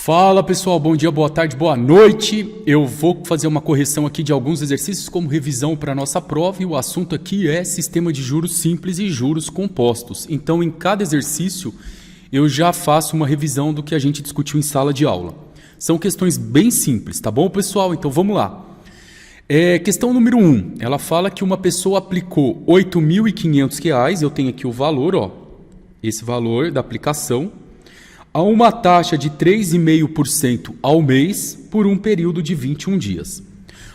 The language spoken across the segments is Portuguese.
Fala pessoal, bom dia, boa tarde, boa noite. Eu vou fazer uma correção aqui de alguns exercícios como revisão para a nossa prova e o assunto aqui é sistema de juros simples e juros compostos. Então em cada exercício eu já faço uma revisão do que a gente discutiu em sala de aula. São questões bem simples, tá bom pessoal? Então vamos lá. Questão número 1, ela fala que uma pessoa aplicou R$ 8.500, eu tenho aqui o valor, ó, esse valor da aplicação, a uma taxa de 3,5% ao mês por um período de 21 dias.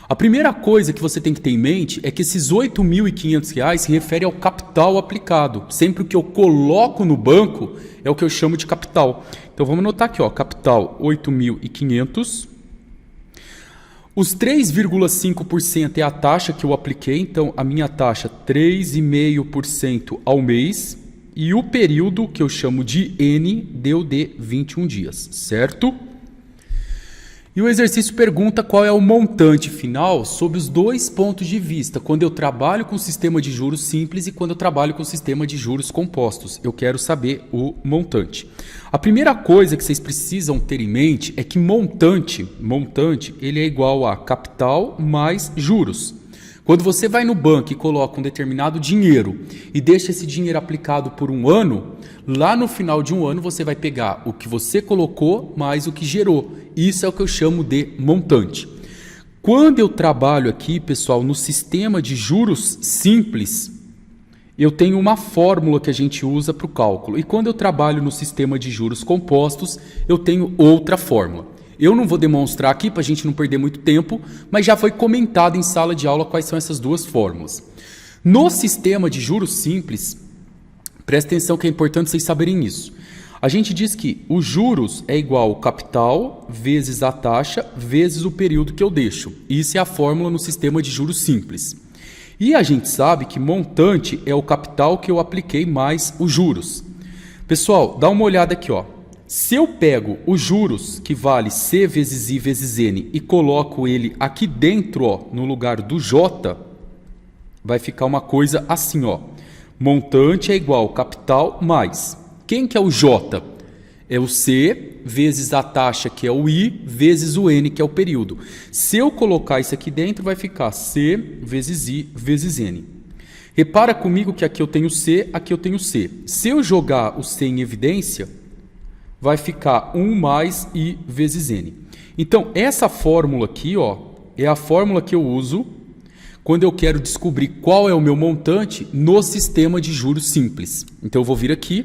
A primeira coisa que você tem que ter em mente é que esses R$ 8.500 se refere ao capital aplicado. Sempre o que eu coloco no banco é o que eu chamo de capital. Então vamos anotar aqui, ó, capital 8.500. Os 3,5% é a taxa que eu apliquei, então a minha taxa 3,5% ao mês. E o período, que eu chamo de N, deu de 21 dias, certo? E o exercício pergunta qual é o montante final sob os dois pontos de vista, quando eu trabalho com sistema de juros simples e quando eu trabalho com sistema de juros compostos. Eu quero saber o montante. A primeira coisa que vocês precisam ter em mente é que montante ele é igual a capital mais juros. Quando você vai no banco e coloca um determinado dinheiro e deixa esse dinheiro aplicado por um ano, lá no final de um ano você vai pegar o que você colocou mais o que gerou. Isso é o que eu chamo de montante. Quando eu trabalho aqui, pessoal, no sistema de juros simples, eu tenho uma fórmula que a gente usa para o cálculo. E quando eu trabalho no sistema de juros compostos, eu tenho outra fórmula. Eu não vou demonstrar aqui para a gente não perder muito tempo, mas já foi comentado em sala de aula quais são essas duas fórmulas. No sistema de juros simples, presta atenção que é importante vocês saberem isso. A gente diz que os juros é igual ao capital vezes a taxa vezes o período que eu deixo. Isso é a fórmula no sistema de juros simples. E a gente sabe que montante é o capital que eu apliquei mais os juros. Pessoal, dá uma olhada aqui, ó. Se eu pego os juros, que vale C vezes I vezes N, e coloco ele aqui dentro, ó, no lugar do J, vai ficar uma coisa assim, ó. Montante é igual ao capital mais. Quem que é o J? É o C vezes a taxa, que é o I, vezes o N, que é o período. Se eu colocar isso aqui dentro, vai ficar C vezes I vezes N. Repara comigo que aqui eu tenho C, aqui eu tenho C. Se eu jogar o C em evidência, vai ficar 1 mais I vezes N. Então, essa fórmula aqui, ó, é a fórmula que eu uso quando eu quero descobrir qual é o meu montante no sistema de juros simples. Então, eu vou vir aqui,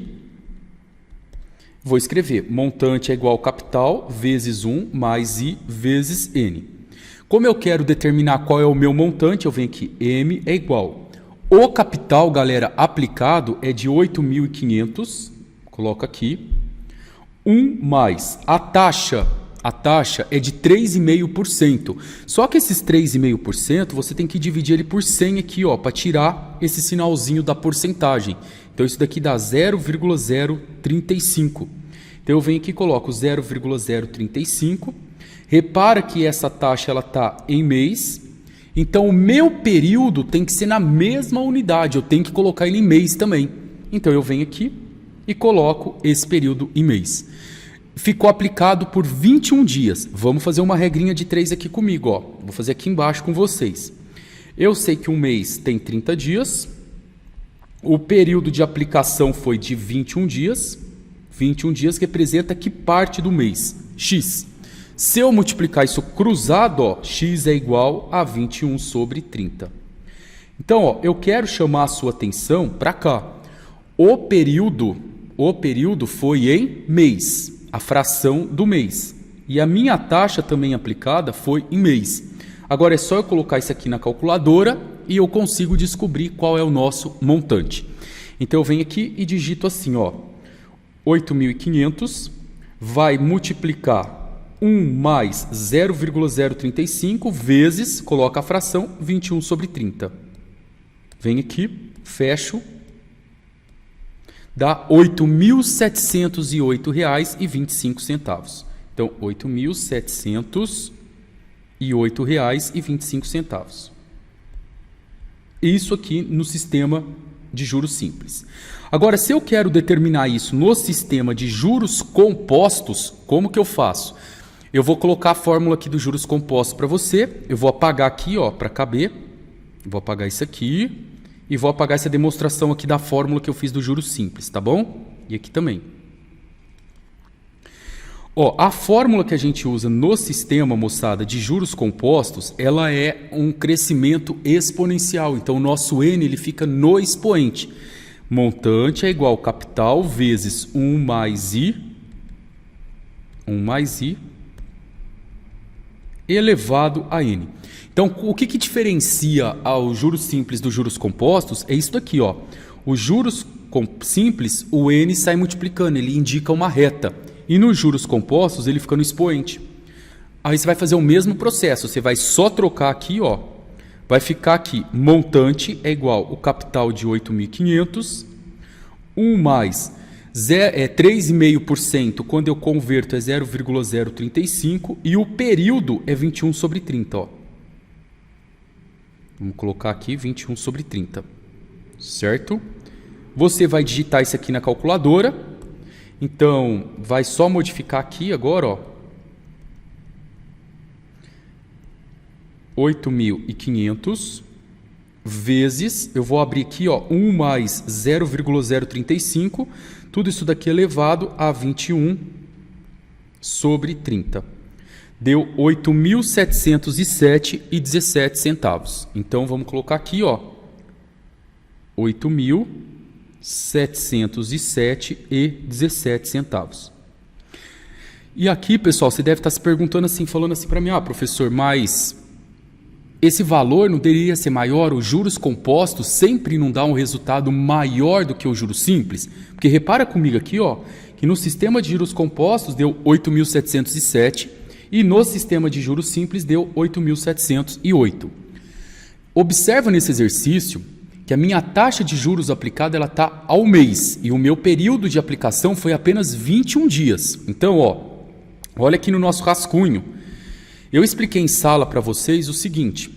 vou escrever montante é igual ao capital vezes 1 mais I vezes N. Como eu quero determinar qual é o meu montante, eu venho aqui, M é igual. O capital, galera, aplicado é de 8.500, coloca aqui, 1 mais a taxa é de 3,5%. Só que esses 3,5% você tem que dividir ele por 100 aqui, ó, para tirar esse sinalzinho da porcentagem. Então isso daqui dá 0,035. Então eu venho aqui e coloco 0,035. Repara que essa taxa ela tá em mês. Então o meu período tem que ser na mesma unidade, eu tenho que colocar ele em mês também. Então eu venho aqui e coloco esse período em mês. Ficou aplicado por 21 dias. Vamos fazer uma regrinha de 3 aqui comigo, ó. Vou fazer aqui embaixo com vocês. Eu sei que um mês tem 30 dias. O período de aplicação foi de 21 dias. 21 dias representa que parte do mês? X. Se eu multiplicar isso cruzado, ó, X é igual a 21 sobre 30. Então, ó, eu quero chamar a sua atenção para cá. O período foi em mês, a fração do mês. E a minha taxa também aplicada foi em mês. Agora é só eu colocar isso aqui na calculadora e eu consigo descobrir qual é o nosso montante. Então eu venho aqui e digito assim, ó, 8.500 vai multiplicar 1 mais 0,035 vezes, coloca a fração, 21 sobre 30. Venho aqui, fecho. Dá R$ 8.708,25. Então, R$ 8.708,25. Isso aqui no sistema de juros simples. Agora, se eu quero determinar isso no sistema de juros compostos, como que eu faço? Eu vou colocar a fórmula aqui dos juros compostos para você, eu vou apagar aqui, ó, para caber, vou apagar isso aqui e vou apagar essa demonstração aqui da fórmula que eu fiz do juros simples, tá bom? E aqui também. Ó, a fórmula que a gente usa no sistema, moçada, de juros compostos, ela é um crescimento exponencial. Então, o nosso N ele fica no expoente. Montante é igual capital vezes 1 mais I elevado a N. Então, o que diferencia os juros simples dos juros compostos é isso daqui, ó. Os juros simples, o N sai multiplicando, ele indica uma reta. E nos juros compostos, ele fica no expoente. Aí você vai fazer o mesmo processo, você vai só trocar aqui, ó. Vai ficar aqui, montante é igual o capital de 8.500, 1 mais 3,5%, quando eu converto é 0,035, e o período é 21 sobre 30, ó. Vamos colocar aqui 21 sobre 30, certo? Você vai digitar isso aqui na calculadora. Então, vai só modificar aqui agora, ó, 8.500 vezes, eu vou abrir aqui, ó, 1 mais 0,035, tudo isso daqui elevado a 21 sobre 30. Deu 8.707,17 centavos. Então, vamos colocar aqui, ó, 8.707,17 centavos. E aqui, pessoal, você deve estar se perguntando assim, falando assim para mim, professor, mas esse valor não deveria ser maior? Os juros compostos sempre não dão um resultado maior do que o juros simples? Porque repara comigo aqui, ó, que no sistema de juros compostos deu 8.707 e no sistema de juros simples deu 8.708. Observa nesse exercício que a minha taxa de juros aplicada ela está ao mês e o meu período de aplicação foi apenas 21 dias. Então, ó, olha aqui no nosso rascunho. Eu expliquei em sala para vocês o seguinte.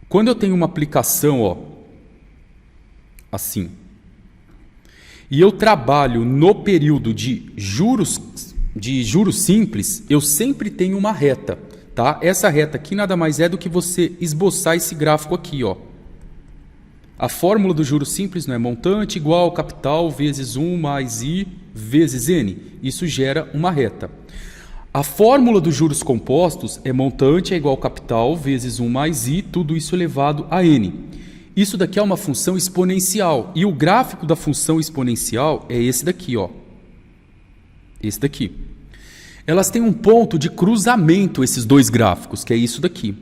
Quando eu tenho uma aplicação, ó, assim, e eu trabalho no período de juros simples, eu sempre tenho uma reta, tá? Essa reta aqui nada mais é do que você esboçar esse gráfico aqui, ó. A fórmula do juros simples não é montante igual capital vezes 1 mais I vezes N. Isso gera uma reta. A fórmula dos juros compostos é montante é igual capital vezes 1 mais I, tudo isso elevado a N. Isso daqui é uma função exponencial. E o gráfico da função exponencial é esse daqui, ó. Esse daqui. Elas têm um ponto de cruzamento, esses dois gráficos, que é isso daqui.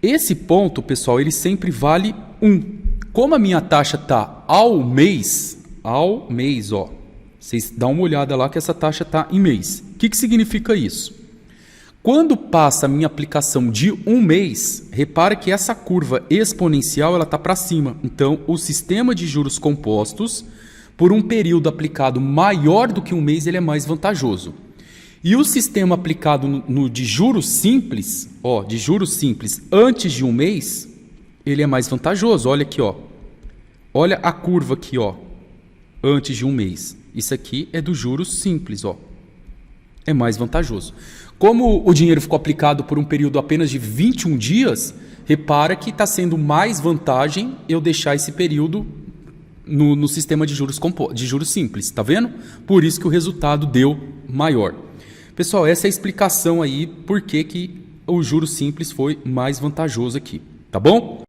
Esse ponto, pessoal, ele sempre vale 1. Como a minha taxa está ao mês, ó, vocês dão uma olhada lá que essa taxa está em mês. O que significa isso? Quando passa a minha aplicação de um mês, repara que essa curva exponencial ela está para cima. Então, o sistema de juros compostos, por um período aplicado maior do que um mês, ele é mais vantajoso. E o sistema aplicado de juros simples, ó, de juros simples antes de um mês, ele é mais vantajoso. Olha aqui, ó. Olha a curva aqui, ó, antes de um mês. Isso aqui é do juros simples, ó. É mais vantajoso. Como o dinheiro ficou aplicado por um período apenas de 21 dias, repara que está sendo mais vantagem eu deixar esse período no sistema de juros simples, tá vendo? Por isso que o resultado deu maior. Pessoal, essa é a explicação aí por que o juros simples foi mais vantajoso aqui, tá bom?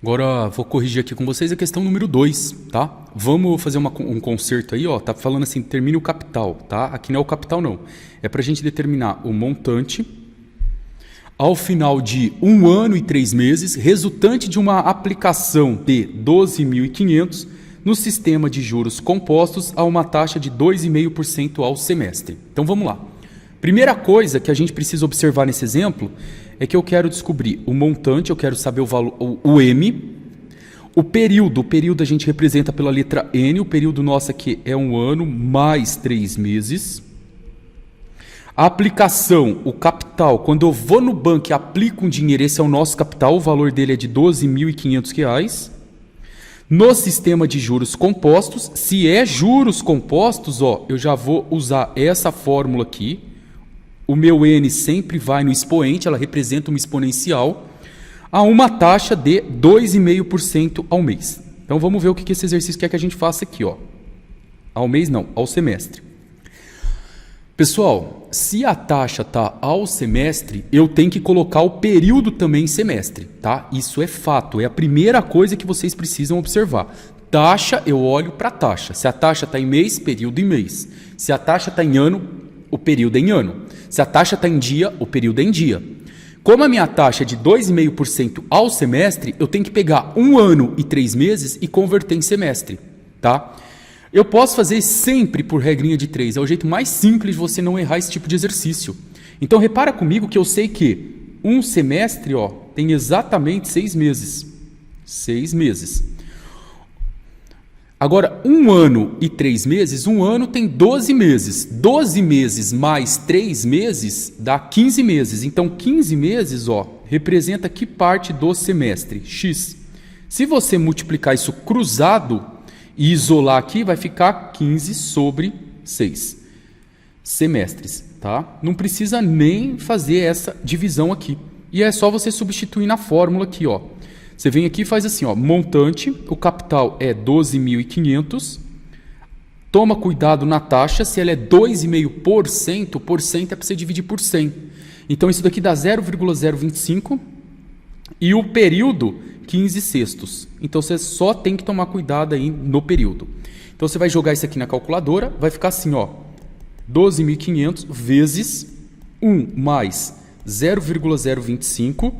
Agora vou corrigir aqui com vocês a questão número 2, tá? Vamos fazer um conserto aí, ó. Tá falando assim, determine o capital, tá? Aqui não é o capital, não. É para a gente determinar o montante ao final de 1 ano e 3 meses, resultante de uma aplicação de 12.500 no sistema de juros compostos a uma taxa de 2,5% ao semestre. Então vamos lá. Primeira coisa que a gente precisa observar nesse exemplo é que eu quero descobrir o montante, eu quero saber o valor, o M, o período a gente representa pela letra N, o período nosso aqui é 1 ano mais 3 meses. A aplicação, o capital, quando eu vou no banco e aplico um dinheiro, esse é o nosso capital, o valor dele é de R$ 12.500. No sistema de juros compostos, se é juros compostos, ó, eu já vou usar essa fórmula aqui. O meu N sempre vai no expoente, ela representa uma exponencial, a uma taxa de 2,5% ao mês. Então vamos ver o que esse exercício quer que a gente faça aqui, ó. Ao mês não, ao semestre. Pessoal, se a taxa está ao semestre, eu tenho que colocar o período também em semestre, tá? Isso é fato, é a primeira coisa que vocês precisam observar. Taxa, eu olho para a taxa. Se a taxa está em mês, período em mês. Se a taxa está em ano, o período é em ano. Se a taxa está em dia, o período é em dia. Como a minha taxa é de 2,5% ao semestre, eu tenho que pegar 1 ano e 3 meses e converter em semestre, tá? Eu posso fazer sempre por regrinha de 3, é o jeito mais simples de você não errar esse tipo de exercício. Então repara comigo que eu sei que um semestre, ó, tem exatamente 6 meses. 6 meses. Agora, 1 ano e 3 meses, 1 ano tem 12 meses. 12 meses mais 3 meses dá 15 meses. Então, 15 meses, ó, representa que parte do semestre? X. Se você multiplicar isso cruzado e isolar aqui, vai ficar 15 sobre 6 semestres, tá? Não precisa nem fazer essa divisão aqui. E é só você substituir na fórmula aqui, ó. Você vem aqui e faz assim, ó, montante, o capital é 12.500. Toma cuidado na taxa, se ela é 2,5%, por cento é para você dividir por 100. Então isso daqui dá 0,025 e o período 15 sextos. Então você só tem que tomar cuidado aí no período. Então você vai jogar isso aqui na calculadora, vai ficar assim, ó, 12.500 vezes 1 mais 0,025,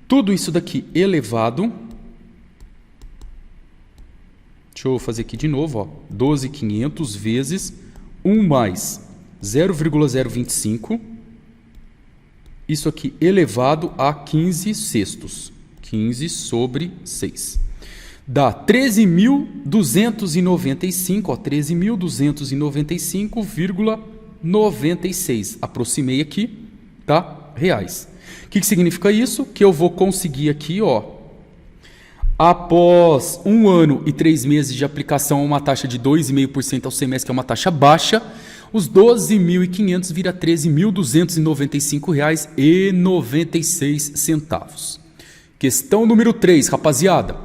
tudo isso daqui elevado, deixa eu fazer aqui de novo, ó, 12.500 vezes 1 mais 0,025, isso aqui elevado a 15 sextos. 15 sobre 6. Dá 13.295, ó, 13.295,96. Aproximei aqui, tá? Reais. O que significa isso? Que eu vou conseguir aqui, ó, após 1 ano e 3 meses de aplicação a uma taxa de 2,5% ao semestre, que é uma taxa baixa, os 12.500 vira R$ 13.295,96. Questão número 3, rapaziada.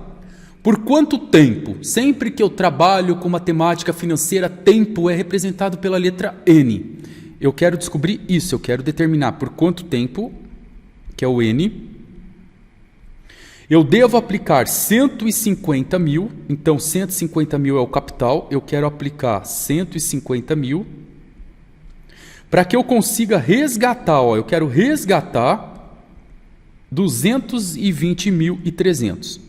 Por quanto tempo? Sempre que eu trabalho com matemática financeira, tempo é representado pela letra N. Eu quero descobrir isso, eu quero determinar por quanto tempo, que é o N. Eu devo aplicar 150 mil, então 150 mil é o capital, eu quero aplicar 150 mil. Para que eu consiga resgatar, ó, eu quero resgatar 220.300.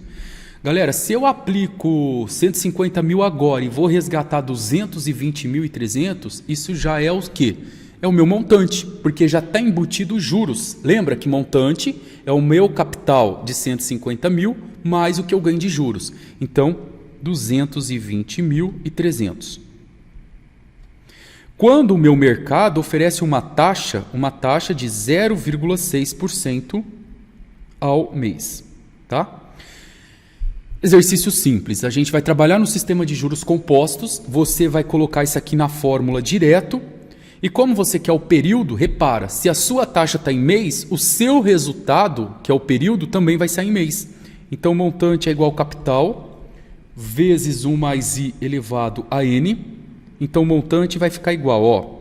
Galera, se eu aplico 150 mil agora e vou resgatar 220.300, isso já é o quê? É o meu montante, porque já está embutido os juros. Lembra que montante é o meu capital de 150 mil mais o que eu ganho de juros. Então, 220.300. Quando o meu mercado oferece uma taxa de 0,6% ao mês, tá? Exercício simples, a gente vai trabalhar no sistema de juros compostos, você vai colocar isso aqui na fórmula direto, e como você quer o período, repara, se a sua taxa está em mês, o seu resultado, que é o período, também vai sair em mês. Então, o montante é igual ao capital, vezes 1 mais I elevado a N, então o montante vai ficar igual, ó.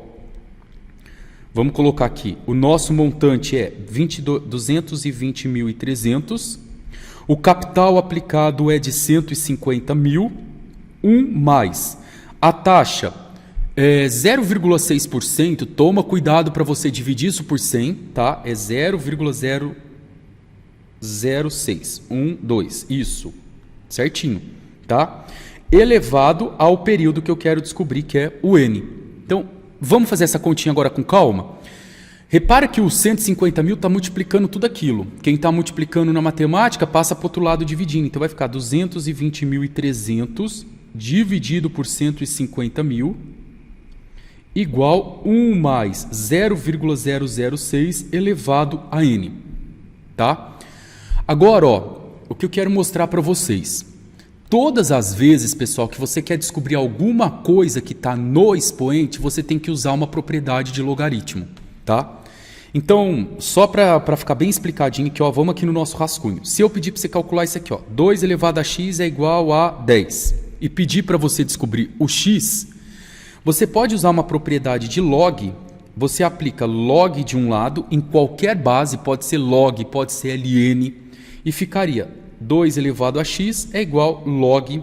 Vamos colocar aqui, o nosso montante é 220.300, o capital aplicado é de 150 mil, 1 mais a taxa é 0,6%, toma cuidado para você dividir isso por 100, tá? É 0,006, 2, isso, certinho, tá? Elevado ao período que eu quero descobrir, que é o N. Então, vamos fazer essa continha agora com calma? Repara que o 150 mil está multiplicando tudo aquilo. Quem está multiplicando na matemática passa para o outro lado dividindo. Então vai ficar 220.300 dividido por 150 mil igual 1 mais 0,006 elevado a N. Tá? Agora, ó, o que eu quero mostrar para vocês. Todas as vezes, pessoal, que você quer descobrir alguma coisa que está no expoente, você tem que usar uma propriedade de logaritmo, tá? Então, só para ficar bem explicadinho aqui, ó, vamos aqui no nosso rascunho. Se eu pedir para você calcular isso aqui, ó, 2 elevado a x é igual a 10, e pedir para você descobrir o x, você pode usar uma propriedade de log. Você aplica log de um lado em qualquer base, pode ser log, pode ser ln, e ficaria 2 elevado a x é igual log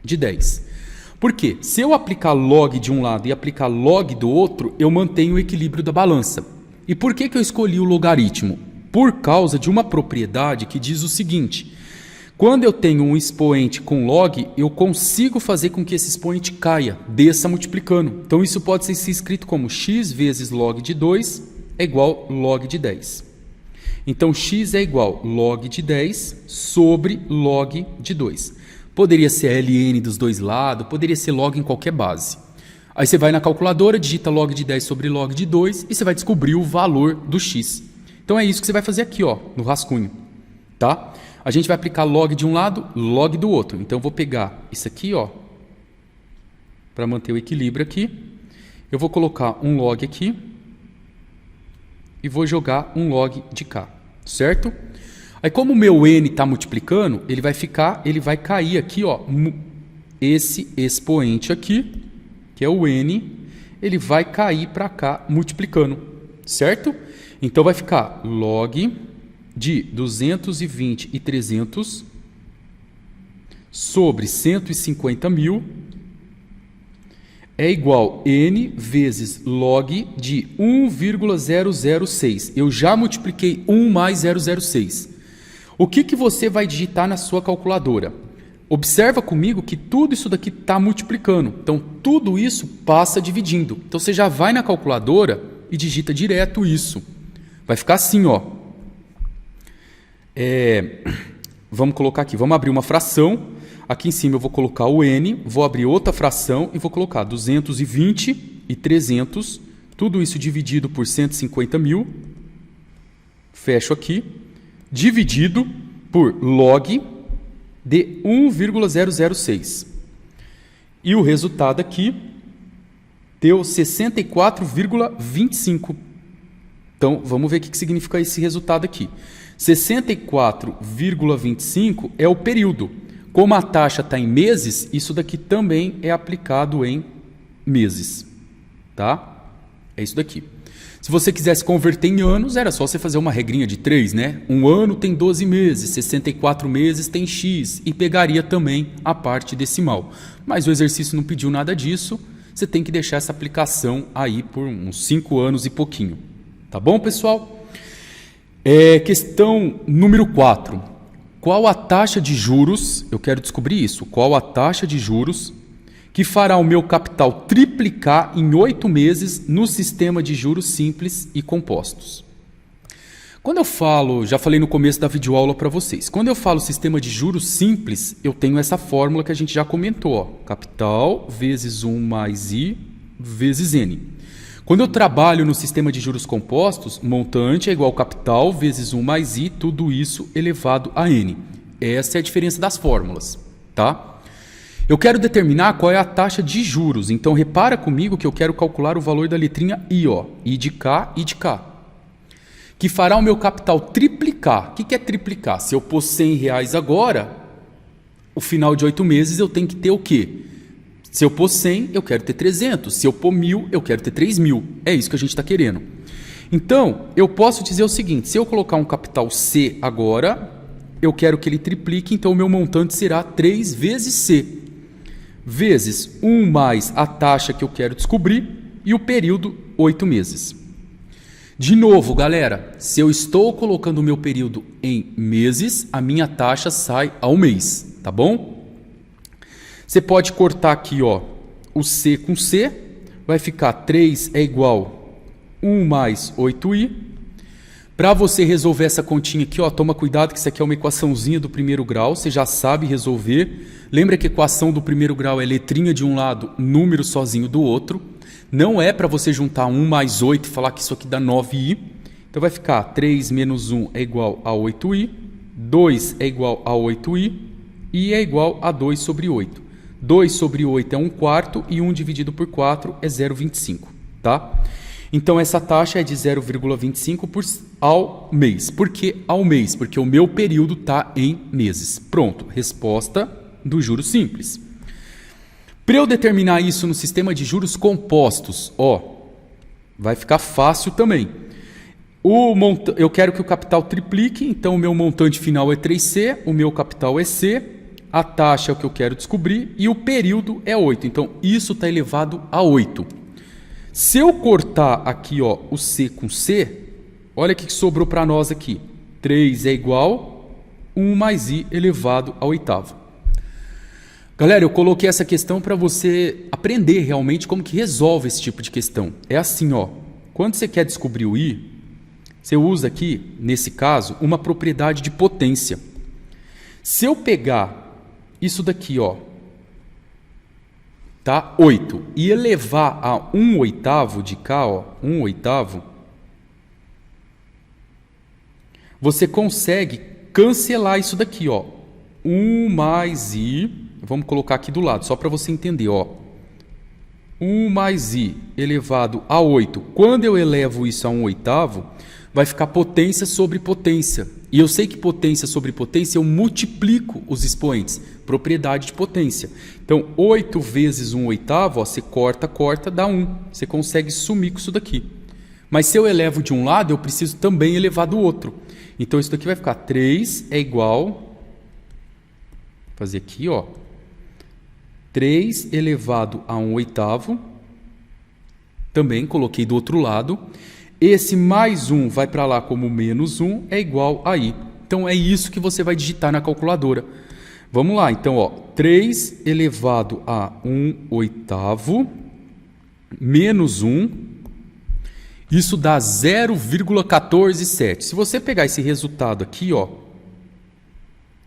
de 10. Por quê? Se eu aplicar log de um lado e aplicar log do outro, eu mantenho o equilíbrio da balança. E por que eu escolhi o logaritmo? Por causa de uma propriedade que diz o seguinte: quando eu tenho um expoente com log, eu consigo fazer com que esse expoente caia, desça multiplicando. Então isso pode ser escrito como x vezes log de 2 é igual log de 10. Então x é igual log de 10 sobre log de 2. Poderia ser ln dos dois lados, poderia ser log em qualquer base. Aí você vai na calculadora, digita log de 10 sobre log de 2 e você vai descobrir o valor do x. Então é isso que você vai fazer aqui, ó, no rascunho, tá? A gente vai aplicar log de um lado, log do outro. Então eu vou pegar isso aqui, ó, para manter o equilíbrio aqui. Eu vou colocar um log aqui e vou jogar um log de cá, certo? Aí como o meu n está multiplicando, ele vai cair aqui, ó, esse expoente aqui, que é o n, ele vai cair para cá multiplicando, certo? Então vai ficar log de 220 e 300 sobre 150.000 é igual n vezes log de 1,006. Eu já multipliquei 1 mais 006. O que você vai digitar na sua calculadora? Observa comigo que tudo isso daqui está multiplicando. Então, tudo isso passa dividindo. Então, você já vai na calculadora e digita direto isso. Vai ficar assim, ó. Vamos colocar aqui, vamos abrir uma fração. Aqui em cima eu vou colocar o n, vou abrir outra fração e vou colocar 220 e 300. Tudo isso dividido por 150.000. Fecho aqui. Dividido por log de 1,006. E o resultado aqui deu 64,25. Então, vamos ver o que significa esse resultado aqui. 64,25 é o período. Como a taxa está em meses, isso daqui também é aplicado em meses. Tá? É isso daqui. Se você quisesse converter em anos, era só você fazer uma regrinha de 3, né? Um ano tem 12 meses, 64 meses tem x, e pegaria também a parte decimal. Mas o exercício não pediu nada disso, você tem que deixar essa aplicação aí por uns 5 anos e pouquinho. Tá bom, pessoal? Questão número 4. Qual a taxa de juros, eu quero descobrir isso, qual a taxa de juros que fará o meu capital triplicar em 8 meses no sistema de juros simples e compostos? Quando eu falo, já falei no começo da videoaula para vocês, quando eu falo sistema de juros simples, eu tenho essa fórmula que a gente já comentou, ó, capital vezes 1 mais I vezes N. Quando eu trabalho no sistema de juros compostos, montante é igual ao capital vezes 1 mais I, tudo isso elevado a N. Essa é a diferença das fórmulas, tá? Eu quero determinar qual é a taxa de juros, então repara comigo que eu quero calcular o valor da letrinha I, ó, I de cá, I de cá, que fará o meu capital triplicar. O que é triplicar? Se eu pôr R$100 agora, o final de 8 meses eu tenho que ter o quê? Se eu pôr 100, eu quero ter 300. Se eu pôr 1.000, eu quero ter 3.000. É isso que a gente está querendo. Então, eu posso dizer o seguinte, se eu colocar um capital C agora, eu quero que ele triplique, então o meu montante será 3 vezes C, vezes 1 mais a taxa que eu quero descobrir e o período 8 meses. De novo, galera, se eu estou colocando o meu período em meses, a minha taxa sai ao mês, tá bom? Você pode cortar aqui, ó, o C com C, vai ficar 3 é igual 1 mais 8i. Para você resolver essa continha aqui, ó, toma cuidado que isso aqui é uma equaçãozinha do primeiro grau, você já sabe resolver. Lembra que a equação do primeiro grau é letrinha de um lado, número sozinho do outro. Não é para você juntar 1 mais 8 e falar que isso aqui dá 9i. Então vai ficar 3 menos 1 é igual a 8i, 2 é igual a 8i, I é igual a 2 sobre 8. 2 sobre 8 é 1/4 e 1 dividido por 4 é 0,25, tá? Então, essa taxa é de 0,25 ao mês. Por que ao mês? Porque o meu período está em meses. Pronto, resposta do juros simples. Para eu determinar isso no sistema de juros compostos, vai ficar fácil também. Eu quero que o capital triplique, então o meu montante final é 3C, o meu capital é C, a taxa é o que eu quero descobrir e o período é 8. Então, isso está elevado a 8. Se eu cortar aqui o C com C, olha o que sobrou para nós aqui. 3 é igual a 1 mais I elevado ao oitavo. Galera, eu coloquei essa questão para você aprender realmente como que resolve esse tipo de questão. É assim, quando você quer descobrir o I, você usa aqui, nesse caso, uma propriedade de potência. Se eu pegar isso daqui, tá? 8, e elevar a 1/8 de cá, 1/8, você consegue cancelar isso daqui, 1 mais I, vamos colocar aqui do lado, só para você entender, 1 mais I elevado a 8, quando eu elevo isso a 1/8, vai ficar potência sobre potência. E eu sei que potência sobre potência, eu multiplico os expoentes, propriedade de potência. Então, 8 vezes 1/8, você corta, dá 1. Você consegue sumir com isso daqui. Mas se eu elevo de um lado, eu preciso também elevar do outro. Então, isso daqui vai ficar 3 é igual, vou fazer aqui, 3 elevado a 1/8, também coloquei do outro lado. Esse mais 1 vai para lá como menos 1 é igual a I. Então, é isso que você vai digitar na calculadora. Vamos lá, então, 3 elevado a 1/8 menos 1, isso dá 0,147. Se você pegar esse resultado aqui,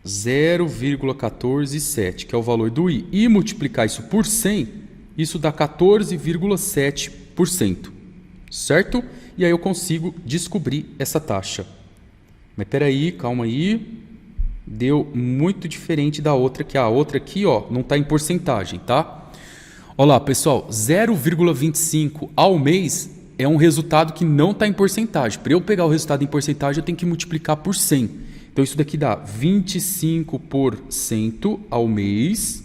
0,147, que é o valor do I, e multiplicar isso por 100, isso dá 14,7%, certo? E aí eu consigo descobrir essa taxa. Mas peraí, calma aí. Deu muito diferente da outra, que a outra aqui não está em porcentagem, tá? Olha lá, pessoal, 0,25 ao mês é um resultado que não está em porcentagem. Para eu pegar o resultado em porcentagem, eu tenho que multiplicar por 100. Então, isso daqui dá 25% ao mês.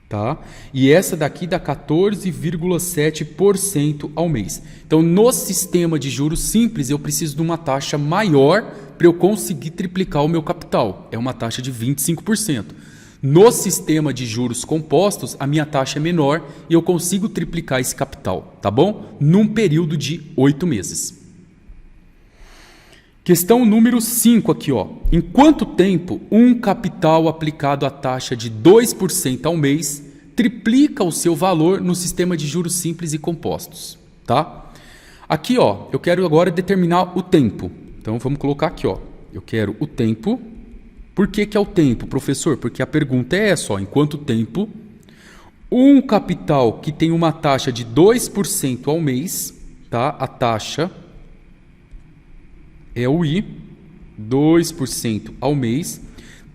Tá? E essa daqui dá 14,7% ao mês. Então, no sistema de juros simples, eu preciso de uma taxa maior para eu conseguir triplicar o meu capital. É uma taxa de 25%. No sistema de juros compostos, a minha taxa é menor e eu consigo triplicar esse capital, tá bom? Num período de 8 meses. Questão número 5 aqui, Em quanto tempo um capital aplicado à taxa de 2% ao mês triplica o seu valor no sistema de juros simples e compostos, tá? Aqui, eu quero agora determinar o tempo. Então, vamos colocar aqui, eu quero o tempo. Por que é o tempo, professor? Porque a pergunta é essa, em quanto tempo um capital que tem uma taxa de 2% ao mês, tá? A taxa é o I, 2% ao mês,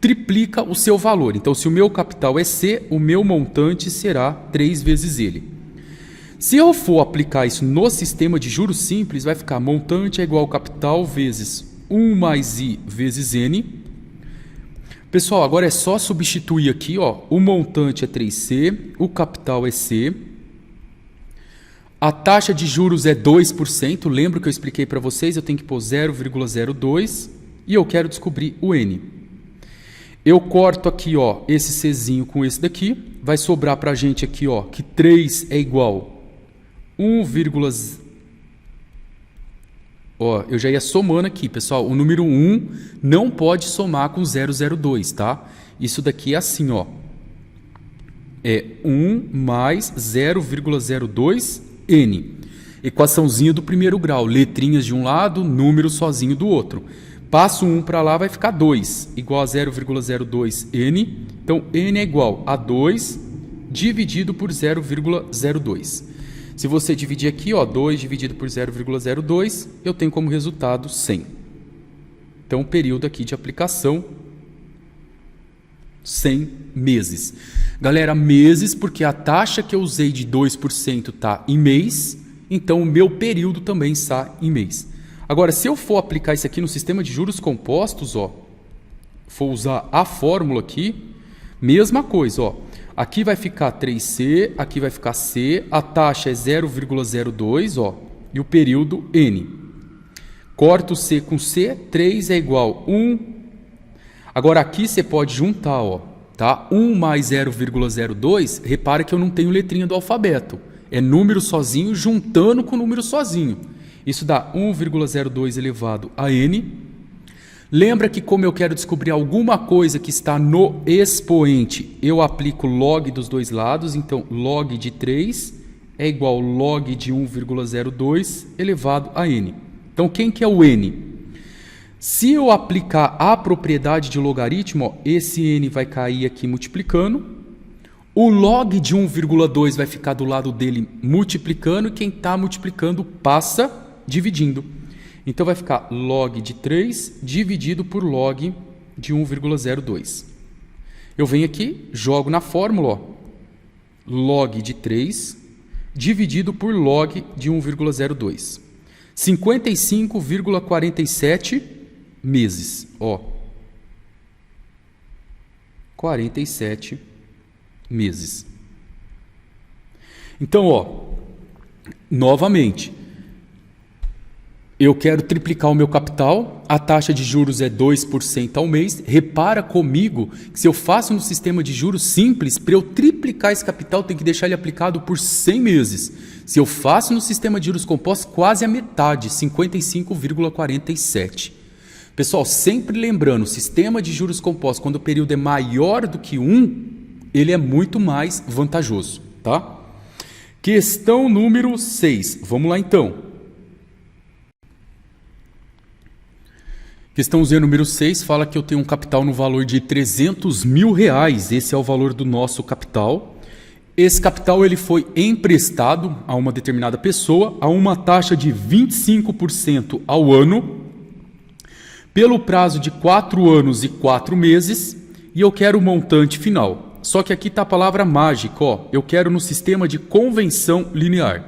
triplica o seu valor. Então, se o meu capital é C, o meu montante será 3 vezes ele. Se eu for aplicar isso no sistema de juros simples, vai ficar montante é igual ao capital vezes 1 mais I vezes N. Pessoal, agora é só substituir aqui, o montante é 3C, o capital é C. A taxa de juros é 2%, lembra que eu expliquei para vocês, eu tenho que pôr 0,02 e eu quero descobrir o N. Eu corto aqui, esse Czinho com esse daqui, vai sobrar para a gente aqui, que 3 é igual a 1, eu já ia somando aqui, pessoal, o número 1 não pode somar com 0,02, tá? Isso daqui é assim, é 1 mais 0,02N. Equaçãozinha do primeiro grau, letrinhas de um lado, número sozinho do outro. Passo 1 para lá, vai ficar 2, igual a 0,02N. Então, N é igual a 2 dividido por 0,02. Se você dividir aqui, 2 dividido por 0,02, eu tenho como resultado 100. Então, o período aqui de aplicação 100 meses. Galera, meses porque a taxa que eu usei de 2% está em mês, então o meu período também está em mês. Agora, se eu for aplicar isso aqui no sistema de juros compostos, ó, for usar a fórmula aqui, mesma coisa, ó. Aqui vai ficar 3C, aqui vai ficar C, a taxa é 0,02, ó, e o período N. Corta o C com C, 3 é igual a 1. Agora aqui você pode juntar, ó, tá? 1 mais 0,02, repara que eu não tenho letrinha do alfabeto. É número sozinho juntando com número sozinho. Isso dá 1,02 elevado a N. Lembra que como eu quero descobrir alguma coisa que está no expoente, eu aplico log dos dois lados. Então, log de 3 é igual a log de 1,02 elevado a N. Então, quem que é o N? Se eu aplicar a propriedade de logaritmo, ó, esse N vai cair aqui multiplicando. O log de 1,2 vai ficar do lado dele multiplicando. E quem está multiplicando passa dividindo. Então, vai ficar log de 3 dividido por log de 1,02. Eu venho aqui, jogo na fórmula, ó, log de 3 dividido por log de 1,02. 55,47 meses. Ó, 47 meses. Então, ó, novamente, eu quero triplicar o meu capital, a taxa de juros é 2% ao mês. Repara comigo que se eu faço no sistema de juros simples, para eu triplicar esse capital, tem que deixar ele aplicado por 100 meses. Se eu faço no sistema de juros compostos, quase a metade, 55,47. Pessoal, sempre lembrando, o sistema de juros compostos, quando o período é maior do que 1, ele é muito mais vantajoso, tá? Questão número 6. Vamos lá então. Questão Z número 6 fala que eu tenho um capital no valor de R$300 mil. Esse é o valor do nosso capital. Esse capital ele foi emprestado a uma determinada pessoa a uma taxa de 25% ao ano, pelo prazo de 4 anos e 4 meses, e eu quero o montante final. Só que aqui está a palavra mágica, ó, eu quero no sistema de convenção linear.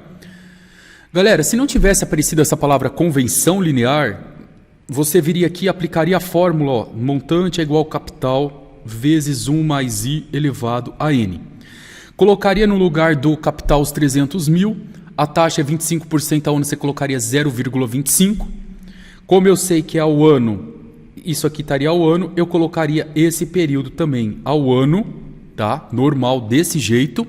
Galera, se não tivesse aparecido essa palavra convenção linear, você viria aqui e aplicaria a fórmula, ó, montante é igual ao capital vezes 1 mais I elevado a N. Colocaria no lugar do capital os 300 mil, a taxa é 25% ao ano, você colocaria 0,25. Como eu sei que é ao ano, isso aqui estaria ao ano, eu colocaria esse período também ao ano, tá? Normal, desse jeito.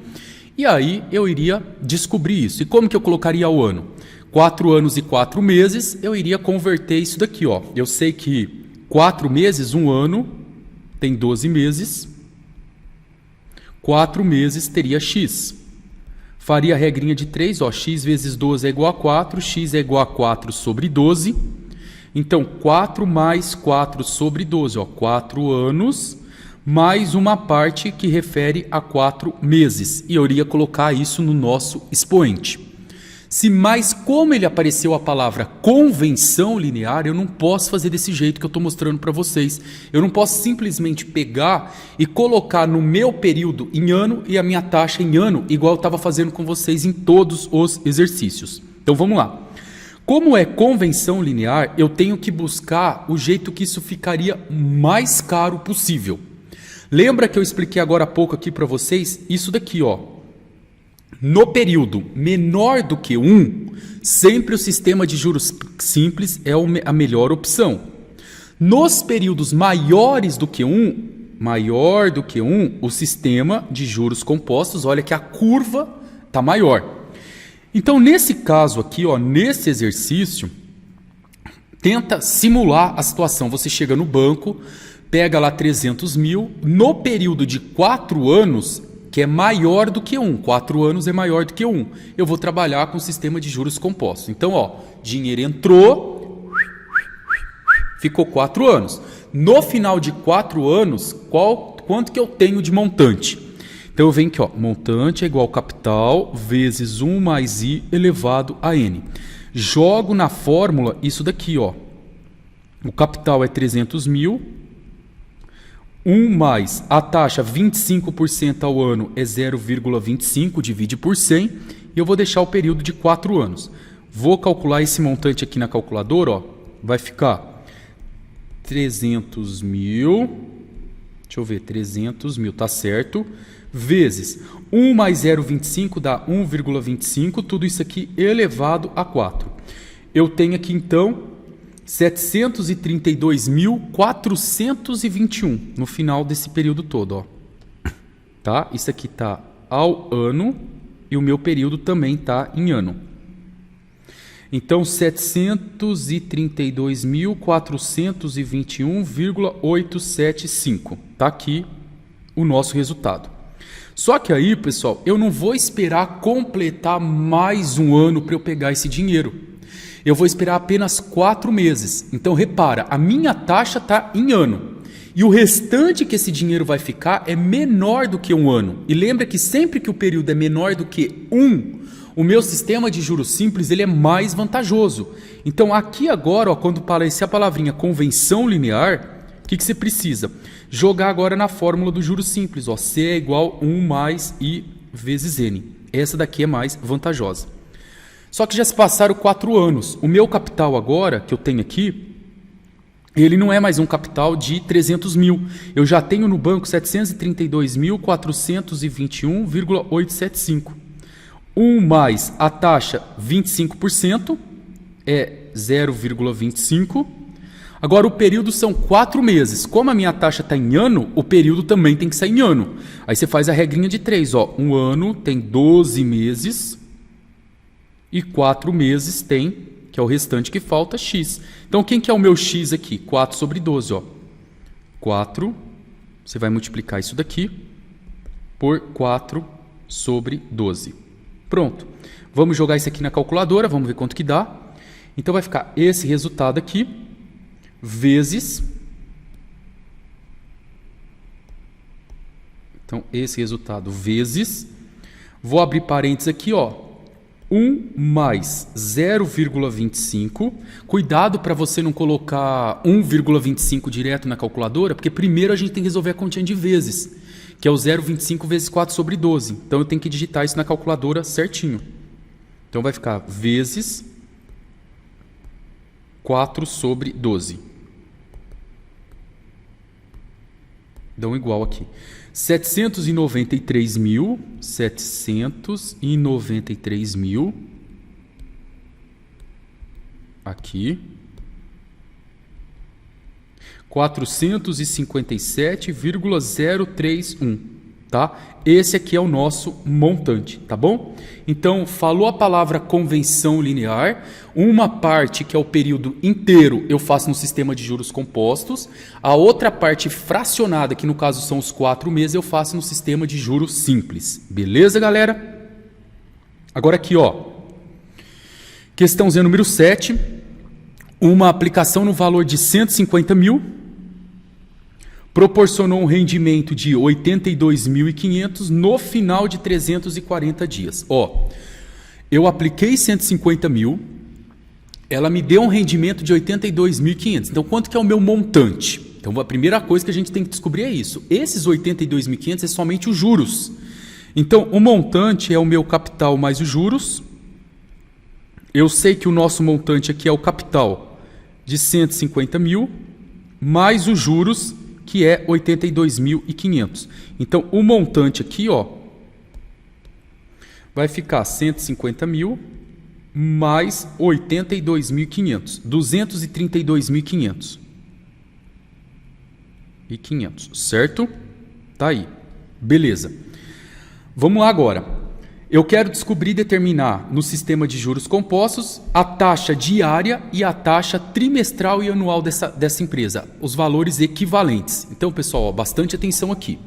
E aí eu iria descobrir isso. E como que eu colocaria ao ano? 4 anos e 4 meses, eu iria converter isso daqui, ó. Eu sei que 4 meses, um ano, tem 12 meses. 4 meses teria x. Faria a regrinha de 3, ó, x vezes 12 é igual a 4, x é igual a 4 sobre 12. Então, 4 mais 4 sobre 12, ó, 4 anos, mais uma parte que refere a 4 meses. E eu iria colocar isso no nosso expoente. Mas como ele apareceu a palavra convenção linear, eu não posso fazer desse jeito que eu estou mostrando para vocês. Eu não posso simplesmente pegar e colocar no meu período em ano e a minha taxa em ano, igual eu estava fazendo com vocês em todos os exercícios. Então vamos lá. Como é convenção linear, eu tenho que buscar o jeito que isso ficaria mais caro possível. Lembra que eu expliquei agora há pouco aqui para vocês isso daqui, ó. No período menor do que 1, sempre o sistema de juros simples é a melhor opção. Nos períodos maiores do que 1, o sistema de juros compostos, olha que a curva está maior. Então, nesse caso aqui, ó, nesse exercício, tenta simular a situação. Você chega no banco, pega lá 300 mil, no período de 4 anos, que é maior do que 1. 4 anos é maior do que 1. Eu vou trabalhar com o sistema de juros compostos. Então, ó, dinheiro entrou, ficou 4 anos. No final de 4 anos, quanto que eu tenho de montante? Então, eu venho aqui, ó, montante é igual ao capital vezes 1 mais I elevado a N. Jogo na fórmula isso daqui, ó. O capital é 300 mil. 1 mais a taxa 25% ao ano é 0,25, divide por 100, e eu vou deixar o período de 4 anos. Vou calcular esse montante aqui na calculadora, ó, vai ficar 300 mil, deixa eu ver, 300 mil, tá certo, vezes 1 mais 0,25 dá 1,25, tudo isso aqui elevado a 4. Eu tenho aqui, então, 732.421 no final desse período todo, ó. Tá? Isso aqui tá ao ano e o meu período também tá em ano. Então, 732.421,875. Tá aqui o nosso resultado. Só que aí, pessoal, eu não vou esperar completar mais um ano para eu pegar esse dinheiro. Eu vou esperar apenas 4 meses. Então, repara, a minha taxa está em ano. E o restante que esse dinheiro vai ficar é menor do que um ano. E lembra que sempre que o período é menor do que 1, o meu sistema de juros simples ele é mais vantajoso. Então, aqui agora, ó, quando aparecer a palavrinha convenção linear, o que você precisa? Jogar agora na fórmula do juros simples. Ó, C é igual a 1 mais I vezes N. Essa daqui é mais vantajosa. Só que já se passaram 4 anos. O meu capital agora, que eu tenho aqui, ele não é mais um capital de 300 mil. Eu já tenho no banco 732.421,875. 1 mais a taxa 25% é 0,25. Agora o período são 4 meses. Como a minha taxa está em ano, o período também tem que sair em ano. Aí você faz a regrinha de 3. Ó. Um ano tem 12 meses. E 4 meses tem, que é o restante que falta, x. Então, quem que é o meu x aqui? 4 sobre 12. Ó. 4, você vai multiplicar isso daqui por 4 sobre 12. Pronto. Vamos jogar isso aqui na calculadora, vamos ver quanto que dá. Então, vai ficar esse resultado aqui, vezes... Então, esse resultado vezes... Vou abrir parênteses aqui, ó. 1 mais 0,25. Cuidado para você não colocar 1,25 direto na calculadora, porque primeiro a gente tem que resolver a continha de vezes, que é o 0,25 vezes 4 sobre 12. Então eu tenho que digitar isso na calculadora certinho. Então vai ficar vezes 4 sobre 12. Dão igual aqui. 793 mil, aqui, 457,031, tá? Esse aqui é o nosso montante, tá bom? Então, falou a palavra convenção linear, uma parte que é o período inteiro eu faço no sistema de juros compostos, a outra parte fracionada, que no caso são os 4 meses, eu faço no sistema de juros simples. Beleza, galera? Agora aqui, ó, questãozinha número 7, uma aplicação no valor de 150 mil, proporcionou um rendimento de 82.500 no final de 340 dias. Ó, eu apliquei 150 mil, ela me deu um rendimento de 82.500. Então, quanto que é o meu montante? Então, a primeira coisa que a gente tem que descobrir é isso. Esses 82.500 é somente os juros. Então, o montante é o meu capital mais os juros. Eu sei que o nosso montante aqui é o capital de 150 mil, mais os juros, que é 82.500. Então, o montante aqui, ó, vai ficar 150 mil mais 82.500, 232.500. E 500, certo? Tá aí. Beleza. Vamos lá agora. Eu quero descobrir e determinar no sistema de juros compostos a taxa diária e a taxa trimestral e anual dessa empresa, os valores equivalentes. Então, pessoal, ó, bastante atenção aqui.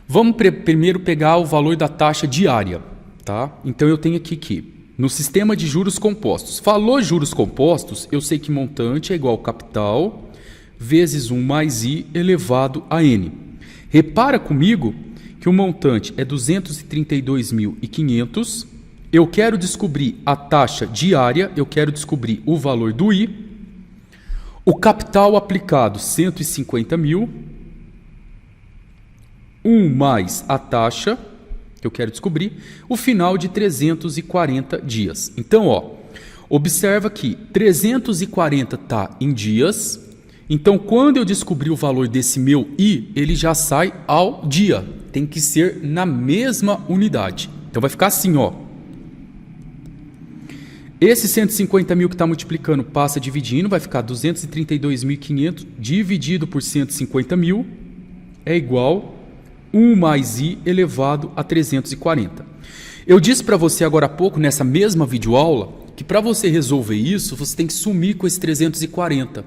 Vamos primeiro pegar o valor da taxa diária, tá? Então, eu tenho aqui que no sistema de juros compostos, falou juros compostos, eu sei que montante é igual capital vezes 1 mais I elevado a N. Repara comigo que o montante é 232.500, eu quero descobrir a taxa diária, eu quero descobrir o valor do I, o capital aplicado 150 mil, 1 mais a taxa, que eu quero descobrir, o final de 340 dias. Então, ó, observa que 340 está em dias, então quando eu descobrir o valor desse meu I, ele já sai ao dia, tem que ser na mesma unidade. Então vai ficar assim, ó. Esse 150 mil que está multiplicando passa dividindo, vai ficar 232.500 dividido por 150 mil é igual 1 mais I elevado a 340. Eu disse para você agora há pouco, nessa mesma videoaula, que para você resolver isso, você tem que sumir com esse 340.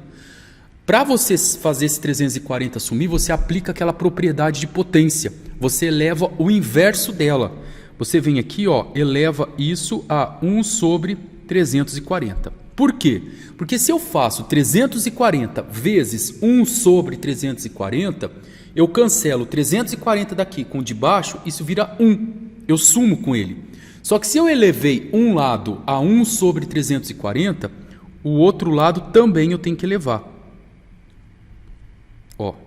Para você fazer esse 340 sumir, você aplica aquela propriedade de potência. Você eleva o inverso dela. Você vem aqui, ó, eleva isso a 1 sobre 340. Por quê? Porque se eu faço 340 vezes 1 sobre 340, eu cancelo 340 daqui com o de baixo, isso vira 1. Eu sumo com ele. Só que se eu elevei um lado a 1 sobre 340, o outro lado também eu tenho que elevar. Ó. Vou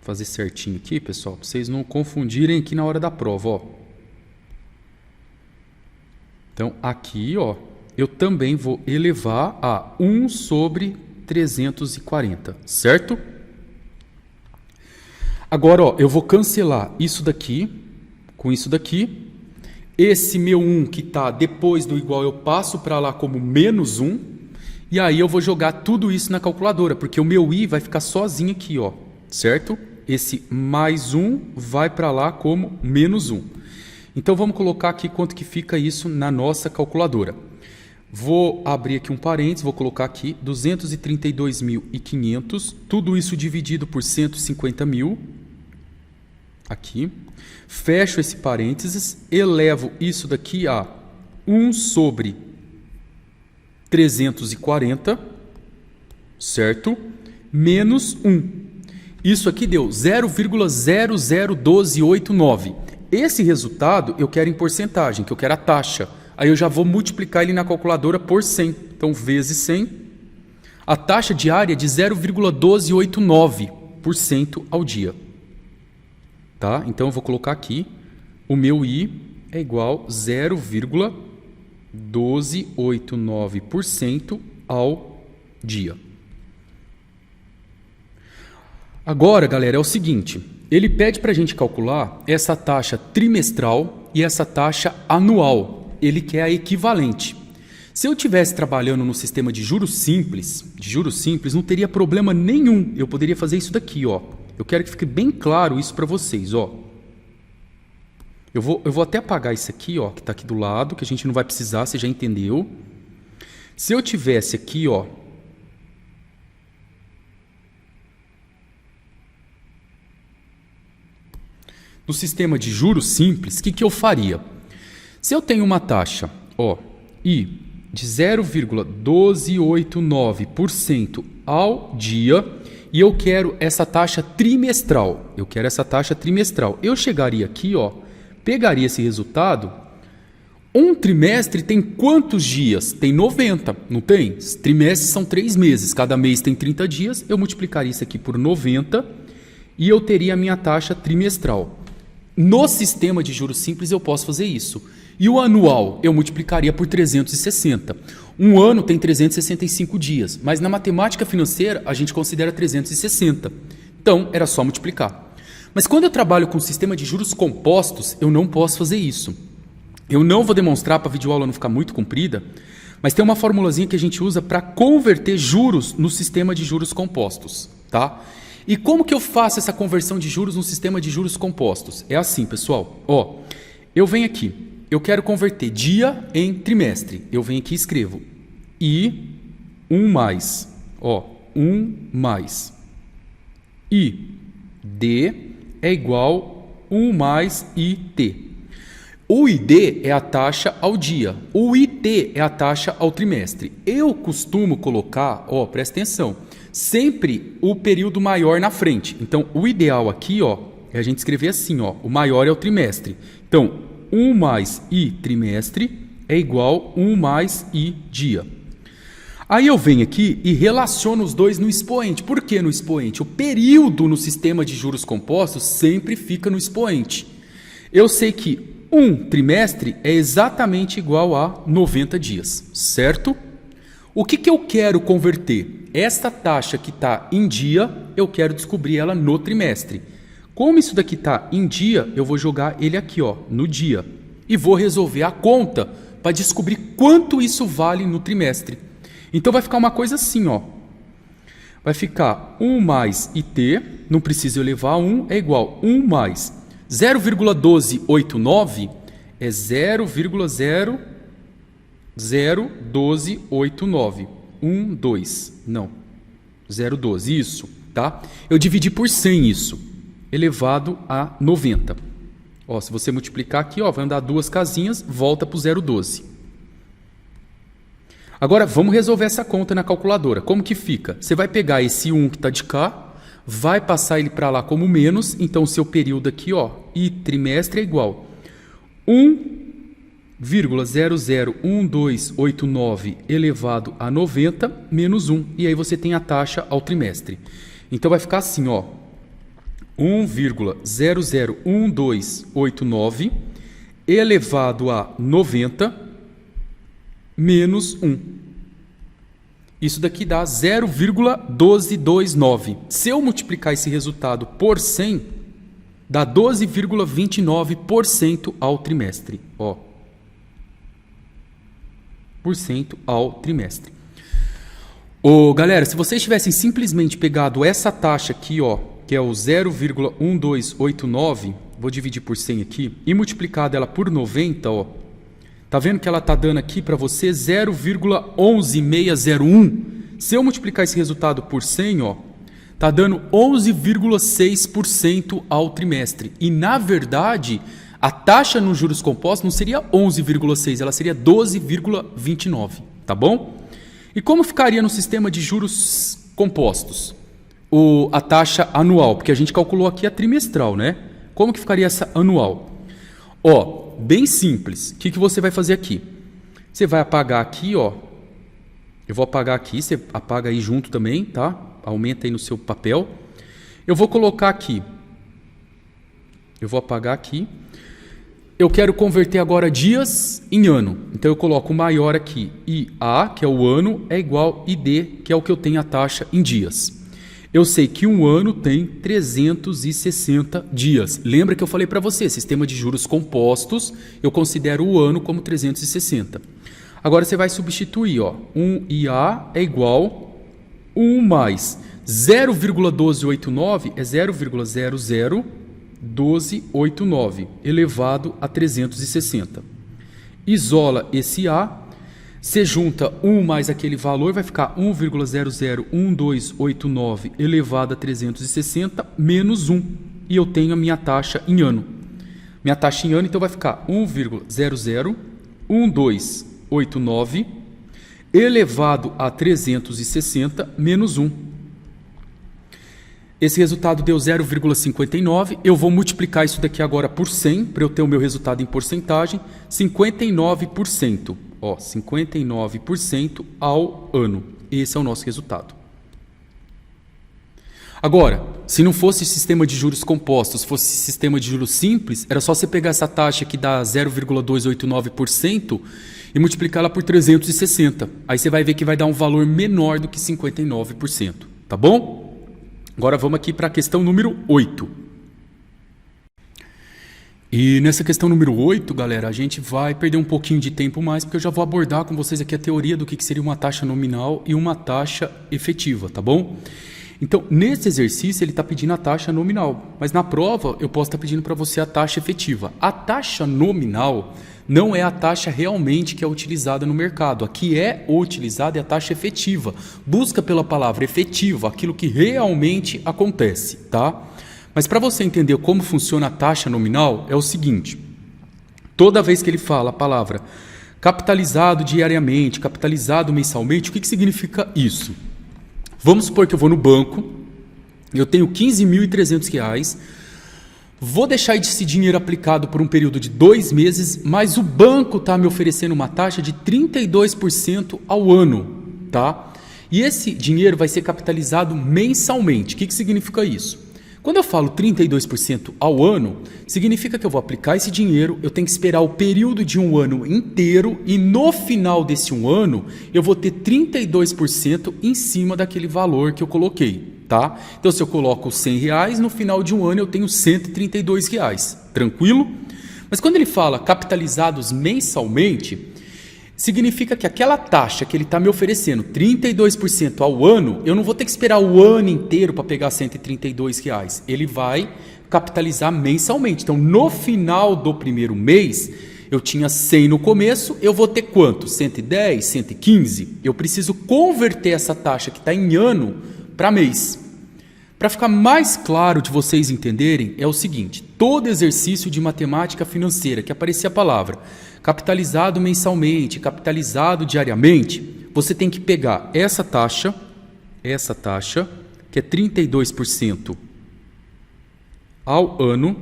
fazer certinho aqui, pessoal, para vocês não confundirem aqui na hora da prova, ó. Então, aqui, ó, eu também vou elevar a 1 sobre 340, certo? Agora, ó, eu vou cancelar isso daqui com isso daqui. Esse meu 1 que está depois do igual, eu passo para lá como menos 1. E aí eu vou jogar tudo isso na calculadora, porque o meu I vai ficar sozinho aqui, ó, certo? Esse mais 1 vai para lá como menos 1. Então vamos colocar aqui quanto que fica isso na nossa calculadora. Vou abrir aqui um parênteses, vou colocar aqui 232.500, tudo isso dividido por 150 mil. Aqui. Fecho esse parênteses, elevo isso daqui a 1 sobre 340, certo? Menos 1. Isso aqui deu 0,001289. Esse resultado eu quero em porcentagem, que eu quero a taxa. Aí eu já vou multiplicar ele na calculadora por 100. Então, vezes 100. A taxa diária é de 0,1289% ao dia. Tá? Então, eu vou colocar aqui. O meu I é igual a 0,1289% ao dia. Agora, galera, é o seguinte. Ele pede para a gente calcular essa taxa trimestral e essa taxa anual. Ele quer a equivalente. Se eu estivesse trabalhando no sistema de juros simples, não teria problema nenhum. Eu poderia fazer isso daqui, ó. Eu quero que fique bem claro isso para vocês, ó. Eu vou até apagar isso aqui, ó, que está aqui do lado, que a gente não vai precisar, você já entendeu. Se eu tivesse aqui, ó, no sistema de juros simples, o que eu faria? Se eu tenho uma taxa, ó, I de 0,1289% ao dia e eu quero essa taxa trimestral, eu chegaria aqui, ó, pegaria esse resultado. Um trimestre tem quantos dias? Tem 90, não tem? Trimestres são 3 meses, cada mês tem 30 dias, eu multiplicaria isso aqui por 90 e eu teria a minha taxa trimestral. No sistema de juros simples eu posso fazer isso. E o anual eu multiplicaria por 360. Um ano tem 365 dias, mas na matemática financeira a gente considera 360. Então era só multiplicar. Mas quando eu trabalho com sistema de juros compostos, eu não posso fazer isso. Eu não vou demonstrar para a videoaula não ficar muito comprida, mas tem uma formulazinha que a gente usa para converter juros no sistema de juros compostos, tá? E como que eu faço essa conversão de juros no sistema de juros compostos? É assim, pessoal. Ó, eu venho aqui, eu quero converter dia em trimestre. Eu venho aqui e escrevo I 1 mais. Ó, 1 mais. I D é igual 1 mais IT. O ID é a taxa ao dia. O IT é a taxa ao trimestre. Eu costumo colocar, ó, presta atenção, sempre o período maior na frente. Então, o ideal aqui, ó, é a gente escrever assim, ó, o maior é o trimestre. Então, 1 mais I trimestre é igual 1 mais I dia. Aí eu venho aqui e relaciono os dois no expoente. Por que no expoente? O período no sistema de juros compostos sempre fica no expoente. Eu sei que um trimestre é exatamente igual a 90 dias, certo? O que eu quero converter? Esta taxa que está em dia, eu quero descobrir ela no trimestre. Como isso daqui está em dia, eu vou jogar ele aqui, ó, no dia. E vou resolver a conta para descobrir quanto isso vale no trimestre. Então vai ficar uma coisa assim, ó. Vai ficar 1 mais IT, não precisa elevar a 1, é igual 1 mais 0,1289 é 0,01289. 1, 2, não. 0,12, isso, tá? Eu dividi por 100 isso, elevado a 90. Ó, se você multiplicar aqui, ó, vai andar 2 casinhas, volta para o 0,12. Agora, vamos resolver essa conta na calculadora. Como que fica? Você vai pegar esse 1 que está de cá, vai passar ele para lá como menos, então o seu período aqui, ó, e trimestre é igual 1,001289 elevado a 90 menos 1. E aí você tem a taxa ao trimestre. Então vai ficar assim, ó, 1,001289 elevado a 90 menos 1. Isso daqui dá 0,1229. Se eu multiplicar esse resultado por 100, dá 12,29% ao trimestre. Ó, por cento ao trimestre. Galera, se vocês tivessem simplesmente pegado essa taxa aqui, ó, que é o 0,1289, vou dividir por 100 aqui, e multiplicado ela por 90, ó, tá vendo que ela tá dando aqui para você 0,11601? Se eu multiplicar esse resultado por 100, ó, tá dando 11,6% ao trimestre. E na verdade, a taxa nos juros compostos não seria 11,6, ela seria 12,29, tá bom? E como ficaria no sistema de juros compostos? A taxa anual, porque a gente calculou aqui a trimestral, né? Como que ficaria essa anual? Ó, bem simples. O que você vai fazer aqui? Você vai apagar aqui, ó. Eu vou apagar aqui, você apaga aí junto também, tá? Aumenta aí no seu papel. Eu vou colocar aqui. Eu vou apagar aqui. Eu quero converter agora dias em ano. Então eu coloco o maior aqui. IA, que é o ano, é igual ID, que é o que eu tenho a taxa em dias. Eu sei que um ano tem 360 dias. Lembra que eu falei para você, sistema de juros compostos, eu considero o ano como 360. Agora você vai substituir, ó, 1IA é igual 1 mais 0,1289 é 0,001289 elevado a 360. Isola esse A, você junta 1 mais aquele valor, vai ficar 1,001289 elevado a 360 menos 1. E eu tenho a minha taxa em ano. Minha taxa em ano, então, vai ficar 1,001289 elevado a 360 menos 1. Esse resultado deu 0,59. Eu vou multiplicar isso daqui agora por 100, para eu ter o meu resultado em porcentagem. 59%. Ó, 59% ao ano. Esse é o nosso resultado. Agora, se não fosse sistema de juros compostos, fosse sistema de juros simples, era só você pegar essa taxa que dá 0,289% e multiplicar ela por 360. Aí você vai ver que vai dar um valor menor do que 59%. Tá bom? Agora vamos aqui para a questão número 8. E nessa questão número 8, galera, a gente vai perder um pouquinho de tempo mais, porque eu já vou abordar com vocês aqui a teoria do que seria uma taxa nominal e uma taxa efetiva, tá bom? Então, nesse exercício, ele está pedindo a taxa nominal, mas na prova eu posso estar pedindo para você a taxa efetiva. A taxa nominal não é a taxa realmente que é utilizada no mercado. A que é utilizada é a taxa efetiva. Busca pela palavra efetiva aquilo que realmente acontece, tá? Mas para você entender como funciona a taxa nominal, é o seguinte. Toda vez que ele fala a palavra capitalizado diariamente, capitalizado mensalmente, o que significa isso? Vamos supor que eu vou no banco, eu tenho R$15.300, vou deixar esse dinheiro aplicado por um período de 2 meses, mas o banco está me oferecendo uma taxa de 32% ao ano. tá? E esse dinheiro vai ser capitalizado mensalmente. O que significa isso? Quando eu falo 32% ao ano, significa que eu vou aplicar esse dinheiro, eu tenho que esperar o período de um ano inteiro e no final desse um ano eu vou ter 32% em cima daquele valor que eu coloquei, tá? Então se eu coloco R$100, no final de um ano eu tenho R$132, tranquilo? Mas quando ele fala capitalizados mensalmente, significa que aquela taxa que ele está me oferecendo, 32% ao ano, eu não vou ter que esperar o ano inteiro para pegar R$132. Ele vai capitalizar mensalmente. Então, no final do primeiro mês, eu tinha 100 no começo, eu vou ter quanto? 110, 115? Eu preciso converter essa taxa que está em ano para mês. Para ficar mais claro de vocês entenderem, é o seguinte: todo exercício de matemática financeira que aparecer a palavra capitalizado mensalmente, capitalizado diariamente, você tem que pegar essa taxa, que é 32% ao ano,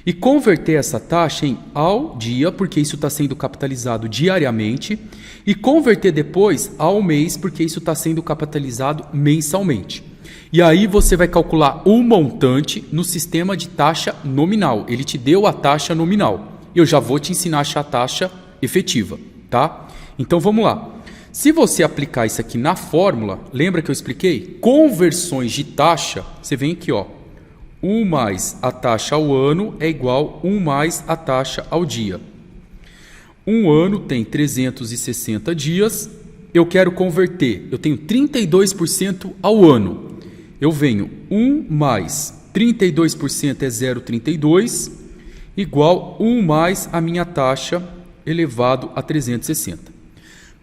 e converter essa taxa em ao dia, porque isso está sendo capitalizado diariamente, e converter depois ao mês, porque isso está sendo capitalizado mensalmente. E aí você vai calcular o montante no sistema de taxa nominal. Ele te deu a taxa nominal. Eu já vou te ensinar a achar a taxa efetiva, tá? Então vamos lá. Se você aplicar isso aqui na fórmula, lembra que eu expliquei? Conversões de taxa, você vem aqui, ó. 1 mais a taxa ao ano é igual a 1 mais a taxa ao dia. Um ano tem 360 dias, eu quero converter, eu tenho 32% ao ano. Eu venho 1 mais 32% é 0,32, igual 1 mais a minha taxa elevado a 360.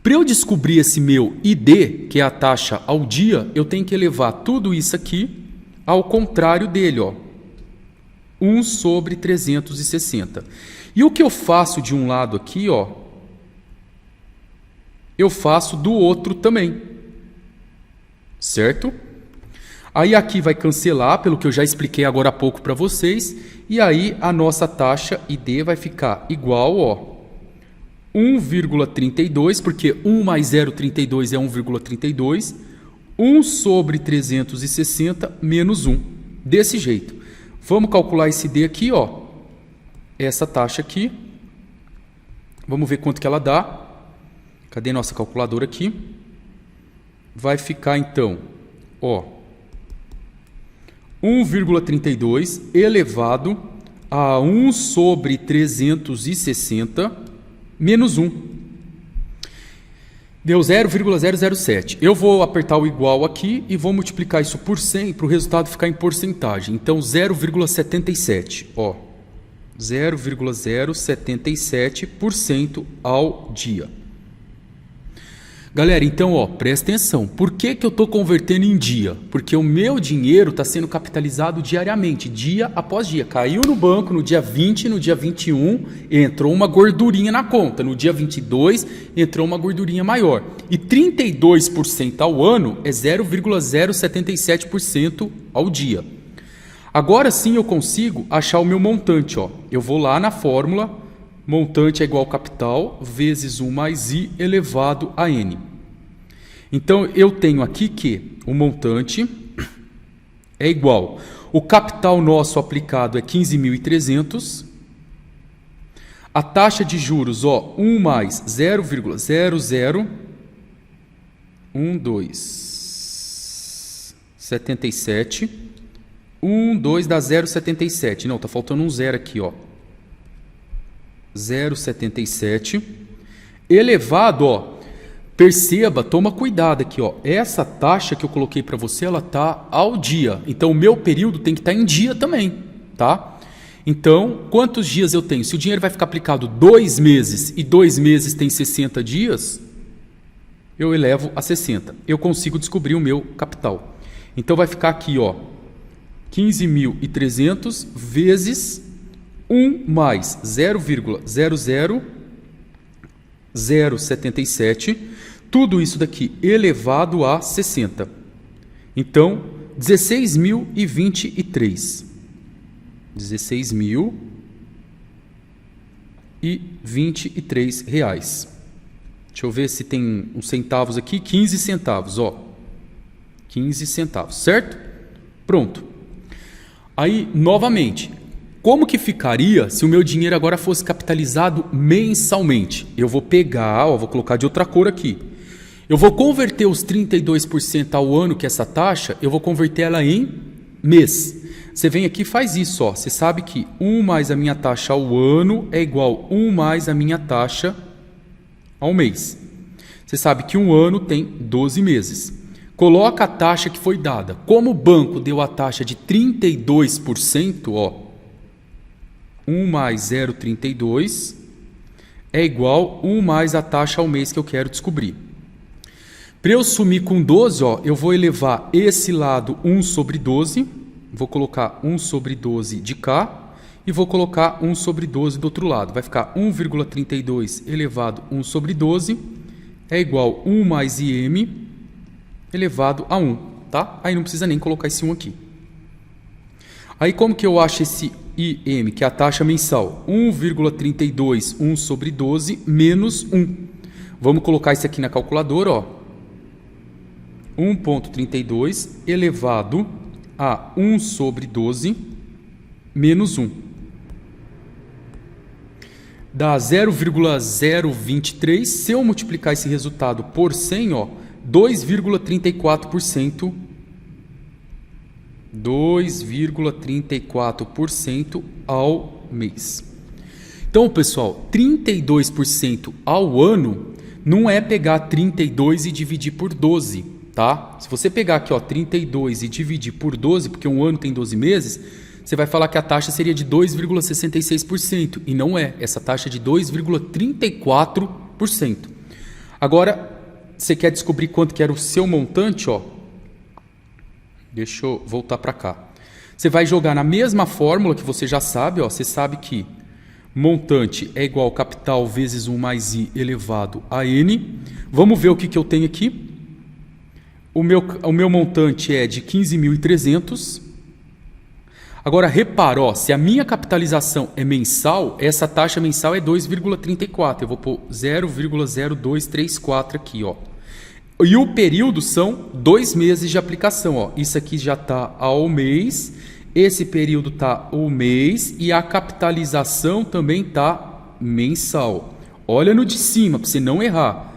Para eu descobrir esse meu ID, que é a taxa ao dia, eu tenho que elevar tudo isso aqui ao contrário dele, ó. 1 sobre 360. E o que eu faço de um lado aqui, ó, eu faço do outro também. Certo? Aí aqui vai cancelar, pelo que eu já expliquei agora há pouco para vocês, e aí a nossa taxa ID vai ficar igual, ó, 1,32, porque 1 mais 0,32 é 1,32, 1 sobre 360 menos 1. Desse jeito. Vamos calcular esse D aqui, ó, essa taxa aqui. Vamos ver quanto que ela dá. Cadê nossa calculadora aqui? Vai ficar então, ó, 1,32 elevado a 1 sobre 360 menos 1. Deu 0,007. Eu vou apertar o igual aqui e vou multiplicar isso por 100 para o resultado ficar em porcentagem. Então, 0,77. Ó, 0,077% ao dia. Galera, então, ó, presta atenção. Por que eu estou convertendo em dia? Porque o meu dinheiro está sendo capitalizado diariamente, dia após dia. Caiu no banco no dia 20, no dia 21, entrou uma gordurinha na conta. No dia 22, entrou uma gordurinha maior. E 32% ao ano é 0,077% ao dia. Agora sim eu consigo achar o meu montante. Ó. Eu vou lá na fórmula. Montante é igual ao capital vezes 1 mais I elevado a N. Então, eu tenho aqui que o montante é igual. O capital nosso aplicado é 15.300. A taxa de juros, ó, 1 mais 0,001277. 2 dá 0,77. Não, tá faltando um zero aqui, ó. 0,77 elevado, ó, perceba, toma cuidado aqui, ó, essa taxa que eu coloquei para você, ela tá ao dia, então o meu período tem que estar em dia também, tá? Então, quantos dias eu tenho? Se o dinheiro vai ficar aplicado 2 meses e 2 meses tem 60 dias, eu elevo a 60, eu consigo descobrir o meu capital. Então vai ficar aqui, ó, 15.300 vezes 1 mais 0,00077, tudo isso daqui elevado a 60. Então, 16.023. 16.023 reais. Deixa eu ver se tem uns centavos aqui. 15 centavos, ó. 15 centavos, certo? Pronto. Aí, novamente, como que ficaria se o meu dinheiro agora fosse capitalizado mensalmente? Eu vou pegar, ó, vou colocar de outra cor aqui. Eu vou converter os 32% ao ano, que é essa taxa, eu vou converter ela em mês. Você vem aqui e faz isso, ó. Você sabe que 1 mais a minha taxa ao ano é igual a 1 mais a minha taxa ao mês. Você sabe que um ano tem 12 meses. Coloca a taxa que foi dada. Como o banco deu a taxa de 32%, ó, 1 mais 0,32 é igual a 1 mais a taxa ao mês que eu quero descobrir. Para eu sumir com 12, ó, eu vou elevar esse lado 1 sobre 12, vou colocar 1 sobre 12 de cá e vou colocar 1 sobre 12 do outro lado. Vai ficar 1,32 elevado a 1 sobre 12 é igual a 1 mais IM elevado a 1, tá? Aí não precisa nem colocar esse 1 aqui. Aí como que eu acho esse IM, que é a taxa mensal? 1,32, 1 sobre 12 menos 1. Vamos colocar isso aqui na calculadora, ó. 1,32 elevado a 1 sobre 12 menos 1. Dá 0,023. Se eu multiplicar esse resultado por 100, ó, 2,34%. 2,34% ao mês. Então, pessoal, 32% ao ano não é pegar 32 e dividir por 12, tá? Se você pegar aqui, ó, 32 e dividir por 12, porque um ano tem 12 meses, você vai falar que a taxa seria de 2,66%, e não é. Essa taxa é de 2,34%. Agora, você quer descobrir quanto que era o seu montante, ó? Deixa eu voltar para cá. Você vai jogar na mesma fórmula que você já sabe, ó. Você sabe que montante é igual a capital vezes 1 mais I elevado a N. Vamos ver o que eu tenho aqui. O meu montante é de 15.300. Agora, repara, ó, se a minha capitalização é mensal, essa taxa mensal é 2,34. Eu vou pôr 0,0234 aqui, ó. E o período são 2 meses de aplicação, ó. Isso aqui já está ao mês, esse período está ao mês e a capitalização também está mensal. Olha no de cima para você não errar.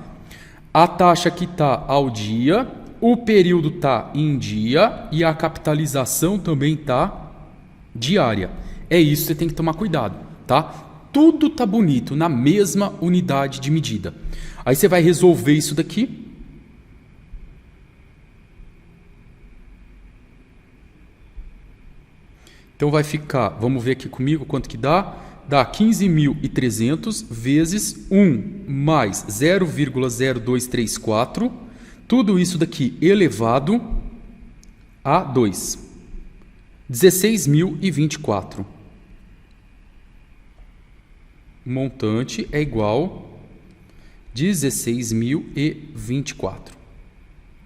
A taxa aqui está ao dia, o período está em dia e a capitalização também está diária. É isso que você tem que tomar cuidado, tá? Tudo tá bonito na mesma unidade de medida. Aí você vai resolver isso daqui. Então vai ficar, vamos ver aqui comigo quanto que dá. Dá 15.300 vezes 1 mais 0,0234. Tudo isso daqui elevado a 2. 16.024. Montante é igual a 16.024.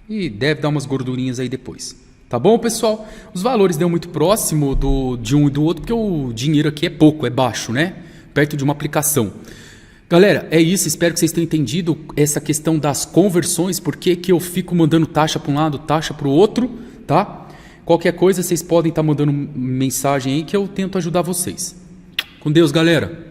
E deve dar umas gordurinhas aí depois. Tá bom, pessoal? Os valores dão muito próximo de um e do outro, porque o dinheiro aqui é pouco, é baixo, né? Perto de uma aplicação. Galera, é isso. Espero que vocês tenham entendido essa questão das conversões, por que eu fico mandando taxa para um lado, taxa para o outro, tá? Qualquer coisa, vocês podem estar mandando mensagem aí que eu tento ajudar vocês. Com Deus, galera!